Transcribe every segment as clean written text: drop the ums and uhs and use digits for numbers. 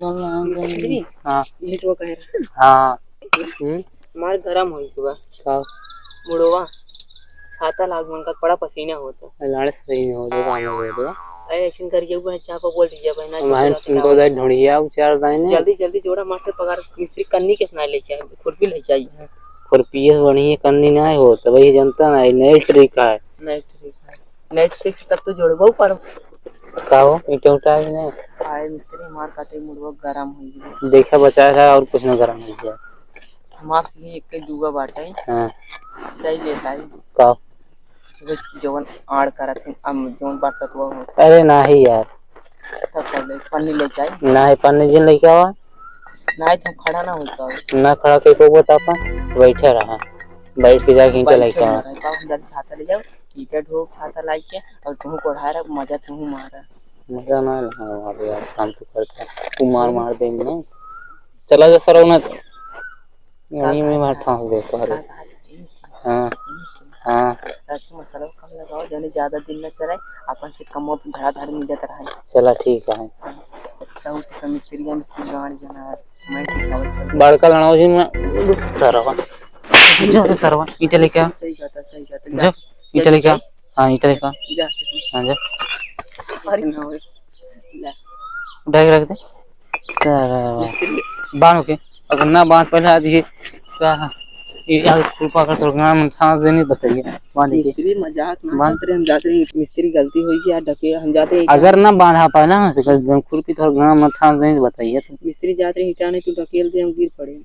मिस्त्री हाँ ईट वो कह रहा हाँ मार गरम हुई सुबह का मुड़वा छाता लाग मन का बड़ा पसीना होता लाड़ सही हो दो काम हो दो अरे ऐसे करके ऊपर चापा बोल दिया भाई ना मैं तुमको दे ढूंढिया चार दाने जल्दी जल्दी जोड़ा मास्टर पगार मिस्त्री कन्नी के सुना लेके आए खुरपी लेके आई खुरपीस बढ़िया करनी ना हो तो वही जनता ना नई तरीका है नेट फिक्स तब तो जोड़बो पर का हो ईटा उठा भी नहीं आए मिस्त्री मार काटे मुड़वा गरम हुई देखा बचाया था और कुछ न गरम हो गया हम आपसे एक के जुगा बाटे हाँ चाहिए लेता है का जवन आड़ करत जवन बरसत हुआ हो अरे नहीं यार तब कर ले पन्नी लेके आई ना है पन्ने जिन लेके आवा नहीं तो खड़ा ना होता ना खड़ा के को बता पा बैठे रहा बैठ के जाके ईटा लेके आवा जल्दी छाता ले जाओ ईटा ढो छाता ला के और तुम को ढारा मजा तुम मारा मजा ना हमारे यार काम तो करता है तू मार देंगे नहीं चला जा सर ना यहीं में मैं ठाक दे तो अरे हाँ हाँ अच्छा मसाला कम लगाओ जाने ज्यादा दिन न चलाए अपन से कम और धड़ा धड़ मिल जाता रहा चला ठीक है सब से कम मिस्त्री गाड़ी जाना मैं सिखावत बड़का लड़ाओ जी मैं सरवा जो सरवा ईटा लेके आ सही कहता जो ईटा लेके आ हाँ ईटा लेके आ जा हाँ जा अरे ना होए उठा के रख दे सर बांध के अगर ना बांध पहले आज ये क्या ये यार कृपा कर तो नाम था नहीं बताइए बांध के मिस्त्री मजाक ना करते हम जाते हैं मिस्त्री गलती हुई कि यार ढके हम जाते हैं अगर ना बांधा पाए ना तो खुरपी थोड़ा नाम था नहीं बताइए तो मिस्त्री जाते हैं ईटा नहीं तो ढकेल दे हम गिर पड़े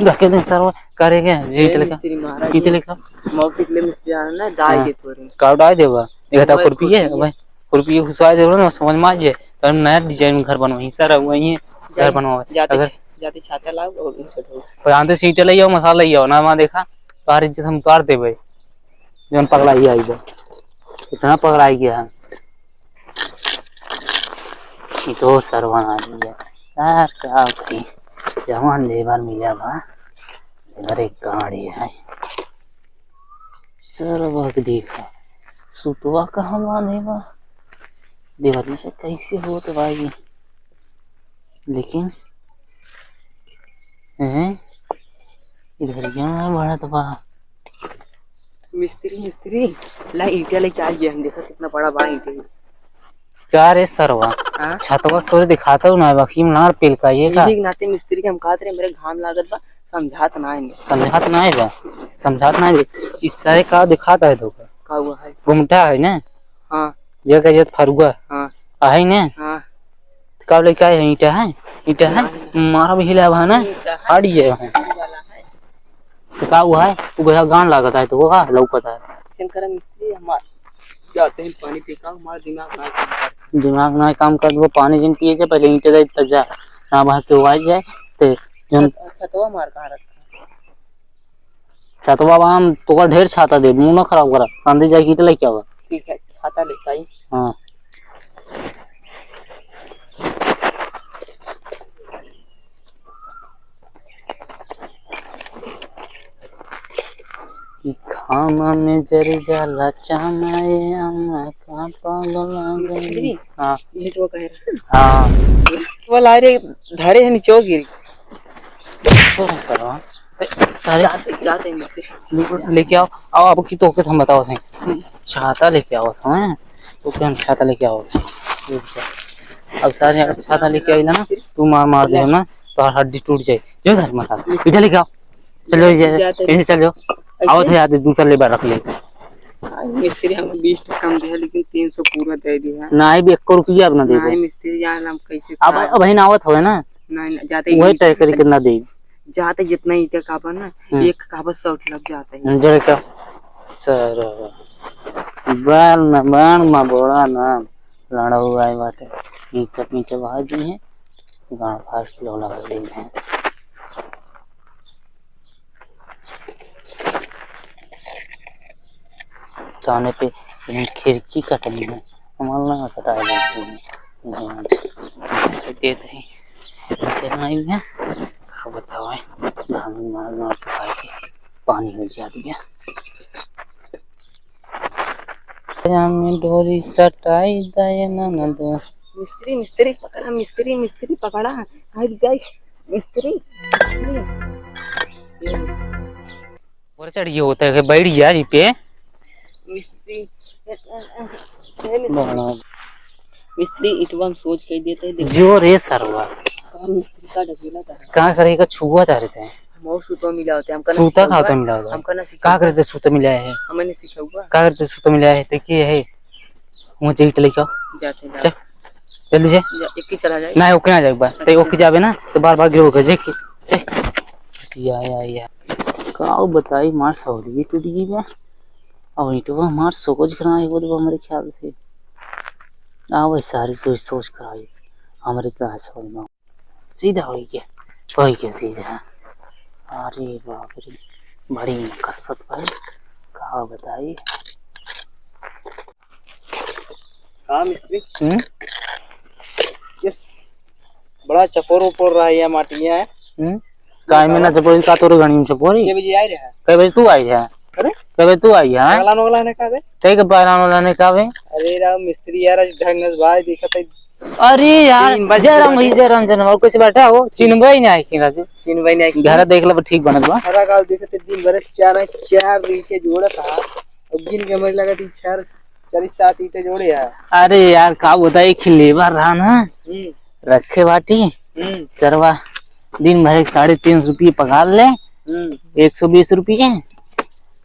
ढकेल दे सर करेंगे जी मिस्त्री महाराज ईटे लेके मौसी के लिए मिस्त्री आना ना डाल दे थोड़े काउ डाल देबा एक था खुरपी है भाई खुरपी घुसा देबो ना समझ में आ जाए तो नया डिजाइन घर बनवाई सर वही घर बनवाए अगर जाते छाता लाओ और ईटा ढो पर आंते सीटे ले आओ मसाला ले आओ ना वहां देखा तार इज्जत हम उतार देबे जन पगड़ाई आई जा इतना पगड़ाई गया है ये तो सरवन आ गया यार क्या की जवान लेबर मिला बा लेबर एक गाड़ी है सरवक देखा सुतवा कहाँ बांधे बा देवली से कैसे हो तो भाई लेकिन हैं इधर क्या बड़ा तो बा मिस्त्री ला ईटा लेके आ गया हम देखा कितना बड़ा बा ईटा क्या रे सरवा छतवा तोरे दिखाता हूँ ना बाकी नार पेल का ये का नाते मिस्त्री के हम कहते रहे मेरे घाम लागत बा समझात ना है समझात ना है इस सारे का दिखाता है तो का हुआ है गुमटा है ना हां ये का जत फरुआ हां आहे ना हां कब लेके आए ईटा है मारा भी हिला बा ना हट गए तो का हुआ है वो गया गान लागत है तो वो का लौकता है शंकर मिस्त्री हमार जाते हैं पानी फेंका हमारा दिमाग ना काम कर वो पानी जिन पिए से पहले ईंटे दे तब जा ना वहां के आ जाए तो जन छतवा मार कहां रखा छतवा हम तो ढेर छाता दे मुंह ना खराब करा सांधे जाके ईंटे लेके आवा ठीक है छाता लेके आई हां खामा में जर जाला चमाए अम्मा का पागल गई हां ईट वो कह रहा हां वो ला रे धरे है नीचे गिर छोड़ सर सारे जाते हैं मिस्त्री लेके आओ अब की तो के हम बताओ थे छाता लेके आओ हैं तो क्या छाता लेके आओ अब सारे अगर छाता लेके आई ना तू मार दे ना तो हड्डी टूट जाए जो घर मत इधर लेके आओ चलो ऐसे चलो आओ थे आते दूसरा लेबर रख ले मिस्त्री हम 20 कम दिया लेकिन 300 पूरा दे दिया नहीं भी 1 रुपया अपना दे नहीं मिस्त्री जान हम कैसे अब बहन आवत हो ना नहीं जाते वही तय करी कितना दे जाते जितना ईटा काबा ना एक काबा 100 लग जाता है जरे क्या सर बाल मा बोला ना लड़ा हुआ है बात ईटा पीछे भाग दी है गांव फास्ट लोग लगा दी है ताने पे खिड़की कटनी है हमारा ना कटा देते हैं नहीं आज देते हैं इतना ही है क्या बताओ है धान मारना सफाई के पानी हो जाती है में डोरी सटाई दे न दो मिस्त्री मिस्त्री पकड़ा, मिस्त्री मिस्त्री पकड़ा। गाइस मिस्त्री ऊपर चढ़िए होता है बैठ जा रही पे मिस्त्री बड़ा मिस्त्री इटवा में सोच के देते हैं। जो रे सरवा काम मिस्त्री का ढकेला था। कहाँ करेगा छुआ था रहते हैं बहुत सूता मिला होता है हमका ना सूता सिखाऊगा। खाता मिला होगा हमका ना कहाँ सिखाऊगा। करते सूता मिला है हमें नहीं सिखाऊगा। कहाँ करते सूता मिला है देखिए है वहाँ जाइए लेके आओ जाते हैं चल जल्दी से एक ही चला जाए ना ओके ना जाए बार तो ओके जावे ना तो बार बार गिरो गजे की या काऊ बताई मार सौरी टूट गई बा अब इटवा मार सोच कराई वो तो हमारे ख्याल से आवे सारी सोच सोच कराई हमारे कहाँ समझ में सीधा हो गया सीधा अरे बाप रे बड़ी कसरत भाई कहा बताई हाँ मिस्त्री यस बड़ा चपोर उपोर रहा है माटिया है काय में ना चपोरी का तोर गणी में चपोरी ये बजे आई रहा है। कई बजे तू आई है अरे कई बजे तू आई है अगला नोगला ने का बे कई के पारानो लाने का बे अरे राम मिस्त्री यार आज ढंगस भाई देखत है। अरे यार 3 बजे जयराम जन और कैसे बैठा हो चिन्हबई नहीं आई कि राजू तीन भाई ने घर देख लो ठीक बनत बा हरा गाल देखते दिन भर चार रीचे जोड़ा था और गिन के मुझे लगा थी 4-7 ईटे जोड़े है। अरे यार का बताई खिलेबर रहा ना रखे बाटी सरवा दिन भर 350 रुपये पगार ले 120 रुपये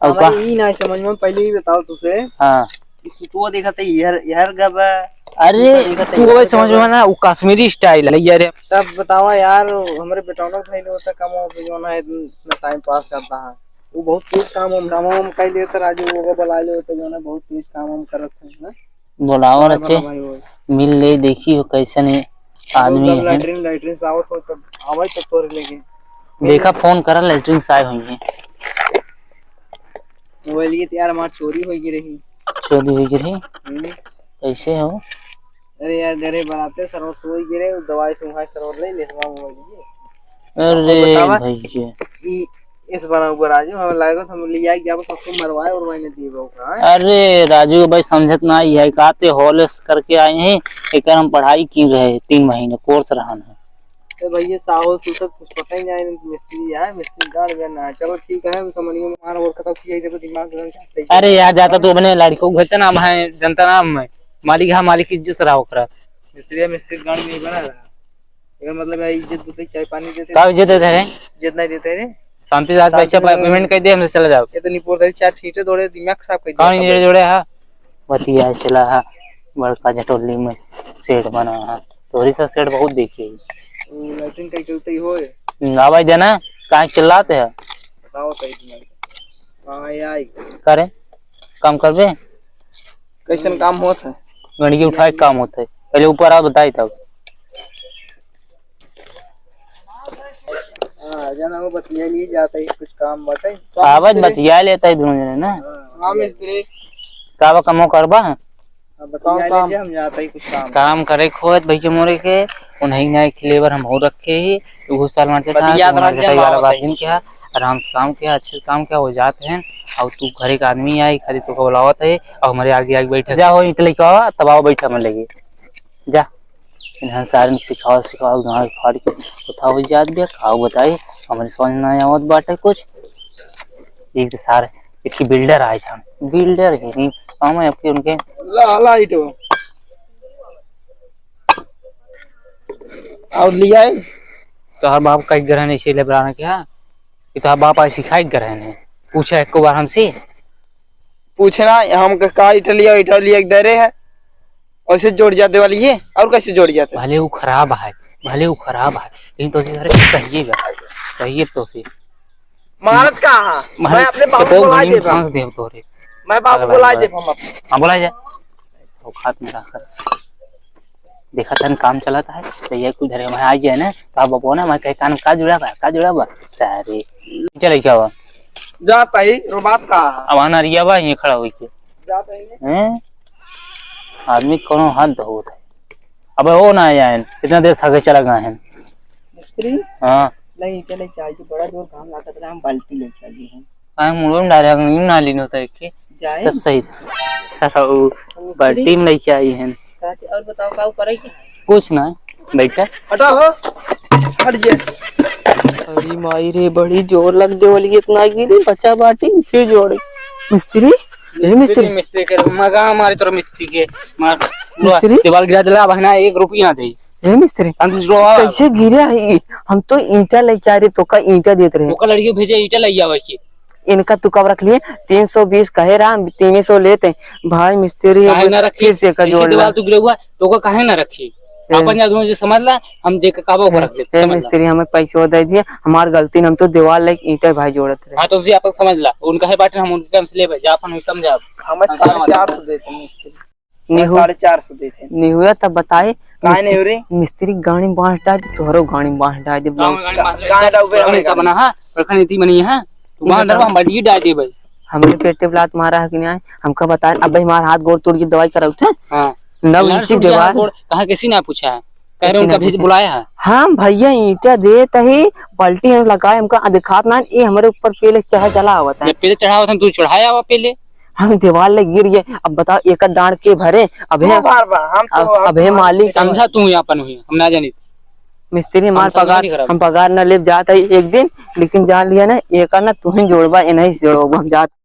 और का ई ना समझ में पहले ही बताओ तुझे। हाँ सुतुआ देखा था यार गब अरे तू वो समझ में ना वो कश्मीरी स्टाइल है यार तब बतावा यार हमारे बेटौनों भाई ने होता काम जो है इतना टाइम पास करता है वो बहुत तेज काम हम नाम हम कह लेते राजू वो बुला ले होते जो है बहुत तेज काम हम करत है ना बुलाओ अच्छे मिल ले देखी हो कैसे ने आदमी है लैट्रिन सावत हो तब आवे तो तोरे लेके देखा फोन करा लैट्रिन साय हुई है मोबाइल की यार हमार चोरी हो गई रही चोरी हुई रही कैसे हो अरे यार घरे बनाते सरवर सोई गिरे दवाई सुहाई सरवर ले ले हमारा मोबाइल की अरे भैया इस बना ऊपर राजू हमें लगेगा हम लिया गया बस सबको मरवाए और मैंने दिए वो अरे राजू भाई समझत ना है काते हॉलेस करके आए हैं एक हम पढ़ाई की रहे 3 महीने कोर्स रहा है तो भैया साहब तू तक कुछ पता ही नहीं मिस्त्री है मिस्त्री गाड़ गया ना चलो ठीक है समझिए मार और खत्म किया जब दिमाग लगा अरे यार जाता तो अपने लड़कों को कहते ना है जनता नाम में मालिक है मालिक इज्जत से रहा ओकरा मिस्त्री गाड़ नहीं बना रहा ये मतलब इज्जत देते चाय पानी देते का इज्जत देते हैं इज्जत नहीं देते रे शांति से पैसा पेमेंट कर दे हमसे चले जाओ ये तो निपोर 4 ठीटे दौड़े दिमाग खराब कर दिया कौन ये जोड़े है बतिया चला है बड़का जटोली में सेट बना है तोरी सा सेट बहुत देखी लैट्रिन का चलते ही हो आवाज देना कहाँ चिल्लाते हैं बताओ सही तुम्हारे हां यार करे काम करबे कैसन काम होत है गणगी उठाए काम होता है पहले ऊपर आ बताई तब हां जाना वो बतिया लिए जाता है कुछ काम बताए आवाज बतिया लेता है दोनों जने ना हां मिस्त्री कावा कमो करबा बताओ काम हम जाता है कुछ काम करे खोत भैया मोरे के उन्हीं ना लेबर हम हो रखे ही वो साल मारते था याद रख जा वाला बात दिन क्या आराम से काम किया अच्छे से काम किया हो जाते हैं और तू घर एक आदमी आई खाली तो को बुलावत है और हमारे आगे आगे बैठे जा हो इटले का तबाव बैठा मन लगे जा इन्हां सारन सिखाओ गांव फाड़ के उठाओ जात भी खाओ बताई हमारे समझ ना आवत बाटे कुछ एक सारे इसकी बिल्डर आए जान बिल्डर है नहीं काम है आपके उनके ला इटो और लिया है तो हर बाप का ग्रहण इसीलिए बनाना क्या कि तो बाप आई सिखाई ग्रहण है पूछा एक बार हमसे पूछना हम का इटालिया एक डरे है वैसे जोड़ जाते वाली ये और कैसे जोड़ जाते भले वो खराब है लेकिन तो सही है तो फिर महारत कहाँ मैं अपने बाबू को बुला दे तोरे मैं बाबू को बुला दे हम हां बुला जा औकात में रखकर देखा था काम चलाता है तो ये कुछ धरे मैं आ जाए ना तो आप ना मैं कह कान का जुड़ा बा सारे चले क्या हुआ जाता ही बात का अब आना रिया बा ये खड़ा होई के जाता ही हैं आदमी कोनो हद होता है अब वो ना आया है इतना देर सगे चला गए हैं मिस्त्री हां नहीं चले चाहिए बड़ा जोर काम लाता था हम बाल्टी ले चाहिए हैं आ मुंह में डायरेक्ट नहीं ना लेनो होता है के जाए तो सही सर वो बाल्टी में लेके आई हैं और बताओ का करे क्या? कुछ ना बैठा। हटा हो, हट जे। अरे माई रे, बड़ी जोर लग दे वाली इतना गिरी बच्चा बाटी फिर जोड़ मिस्त्री। ये मिस्त्री मिस्त्री के मगा मारे तोर मिस्त्री के मार मिस्त्री दीवार गिरा दिला बहना 1 रुपया दे। ये मिस्त्री कैसे गिरा है? हम तो ईंटा ले जा रहे तो का ईंटा देते रहे। ओका लड़की भेजे ईंटा ले आवे की। इनका तू कब रख लिए? 320 कहे रहा, 300 लेते भाई मिस्त्री। काहे ना रखी? फिर से का जोड़ दीवार तू गिरा हुआ तो का काहे ना रखी? अपन जा जो समझ ला, हम देख के काबा ऊपर रख ले। मिस्त्री हमें पैसे दे दिए, हमार गलती, हम तो दीवार लाइक ईंटा भाई जोड़त रहे। हां तो उसे अपन समझ ला, उनका है बाटे हम उनके हमसे ले जा अपन समझा। हमें 450 देते मिस्त्री, नहीं 450 देते नहीं हुआ तब बताए काहे नहीं हो रे? मिस्त्री गाड़ी बांट डाल दे, तोहरो गाड़ी बांट डाल दे। गाड़ी डाउबे हमने का बना। हां रखनी थी बनी है तू वहां डरवा हम बड़ी डाल दे भाई। हमने पेटे ब्लात मारा है कि नहीं? हमका बता। अब भाई हमारा हाथ गोड़ तोड़ के दवाई कराऊ थे। हां 9 इंची दीवार कहां किसी ने पूछा है? कह रहे उनका भेज बुलाया है। हाँ भैया ईंटा दे तही बाल्टी में लगाए, हमका दिखात ना ये हमारे ऊपर पहले चढ़ा हुआ था। पहले चढ़ा हुआ था तू चढ़ाया हुआ पहले। हम दीवार लग गिर गए। अब बताओ एक डांड के भरे। अब मालिक समझा तू यहाँ अपन हुई हम ना जानी। मिस्त्री हमार पगार, हम पगार न ले जाते एक दिन, लेकिन जान लिया ना एक ना तू ही जोड़बा, इन्हीं से जोड़बा हम जाते।